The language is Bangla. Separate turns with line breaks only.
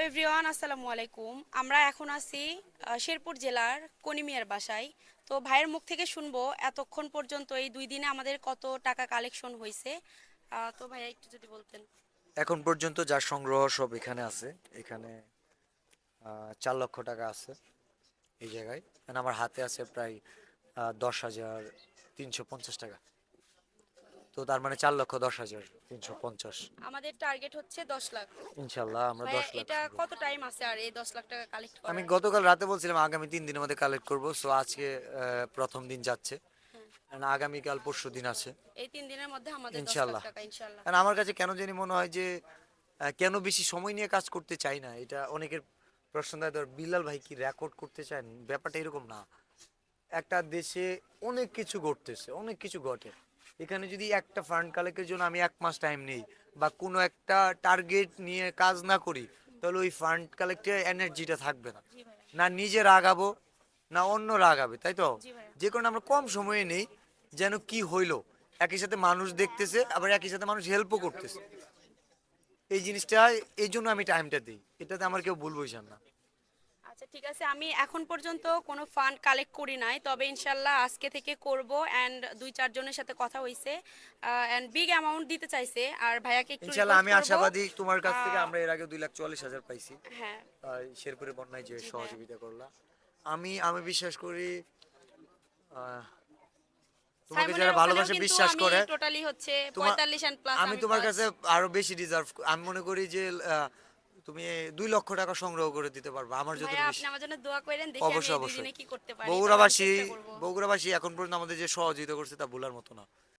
এভরিওয়ান, আসসালামু আলাইকুম। আমরা এখন আছি শেরপুর জেলার কনিমিয়ার বাসায়। তো ভাইয়ের মুখ থেকে শুনবো এতক্ষণ পর্যন্ত এই 2 দিনে আমাদের কত টাকা কালেকশন হয়েছে। তো ভাইয়া একটু যদি বলতেন।
এখন পর্যন্ত যার সংগ্রহ সব এখানে আছে। এখানে 4 লক্ষ টাকা আছে এই জায়গায়। And আমার হাতে আছে প্রায় 10,350 টাকা। তো তার মানে 4,10,350।
আমাদের টার্গেট হচ্ছে 10 লাখ।
ইনশাল্লাহ আমরা
ভাইয়া
10 লাখ
এটা
সংগ্রহ
কত
করব।
টাইম আছে আর এই 10 লাখ টাকা কালেক্ট
আমি
করার?
গতকাল রাতে বলছিলাম আগামী 3 দিনের মধ্যে কালেক্ট করব। সো আজকে প্রথম দিন যাচ্ছে।
হ্যাঁ,
And আগামীকাল পরশু দিন আছে
এই 3 দিনের মধ্যে আমাদের 10 লাখ
ইনশাল্লাহ।
টাকা ইনশাল্লাহ।
And আমার কাছে কেন জানি মনে হয় যে কেন বেশি সময় নিয়ে কাজ করতে চাই না, এটা অনেকের প্রশ্ন দেয়। ধর বিল্লাল ভাই কি রেকর্ড করতে চান, ব্যাপারটা এরকম না। একটা দেশে অনেক কিছু ঘটতেছে, অনেক কিছু ঘটে। এখানে যদি একটা ফান্ড কালেক্টের জন্য আমি 1 মাস টাইম নেই বা কোনো একটা টার্গেট নিয়ে কাজ না করি, তাহলে ওই ফান্ড কালেক্টের এনার্জিটা থাকবে না।
জি ভাইয়া।
না নিজের আগাবো, না অন্যরা আগাবে, তাই তো?
জি ভাইয়া।
যে কারণে আমরা কম সময়ে নেই, যেন কি হইলো, একই সাথে মানুষ দেখতেছে, আবার একই সাথে মানুষ হেল্পও করতেছে। এই জিনিসটা, এই জন্য আমি টাইমটা দিই। এটাতে আমার কেউ ভুল বুঝেন না।
আচ্ছা, ঠিক আছে। আমি এখন পর্যন্ত কোনো ফান্ড কালেক্ট করি নাই, তবে ইনশাল্লাহ আজকে থেকে করব। অ্যান্ড 2-4 জনের সাথে কথা হয়েছে, অ্যান্ড বিগ অ্যামাউন্ট দিতে চাইছে। আর ভাইয়াকে একটু
ইনশাল্লাহ
রিকোয়েস্ট
আমি
করব।
আশাবাদী, তোমার কাছ থেকে
আহ,
আমরা এর আগে 2,40,000 পাইছি।
হ্যাঁ।
শেরপুরে বন্যায় যে
জি ভাইয়া।
সহযোগিতা করলা, আমি বিশ্বাস করি আহ, তোমাকে
সাইমনের
যারা
ওখানেও
ভালোবাসে
কিন্তু
বিশ্বাস
আমি
করে,
টোটালি হচ্ছে
তোমার
45 অ্যান্ড প্লাস
আমি
আমি
তোমার
পাঁচ।
কাছে আরো বেশি ডিজার্ভ। আমি মনে করি যে তুমি 2 লক্ষ টাকা সংগ্রহ করে দিতে পারবে আমার
ভাইয়া,
যতটুকু
আপনি
বিশ্বাস।
আমার জন্য দোয়া করেন, দেখি আমি
অবশ্যই
এই দুই
অবশ্যই।
দিনে কি করতে পারি, তবে আমি
বগুড়াবাসী
চেষ্টা করব।
বগুড়াবাসী এখন পর্যন্ত আমাদের যে সহযোগিতা করছে তা ভুলার মতো না।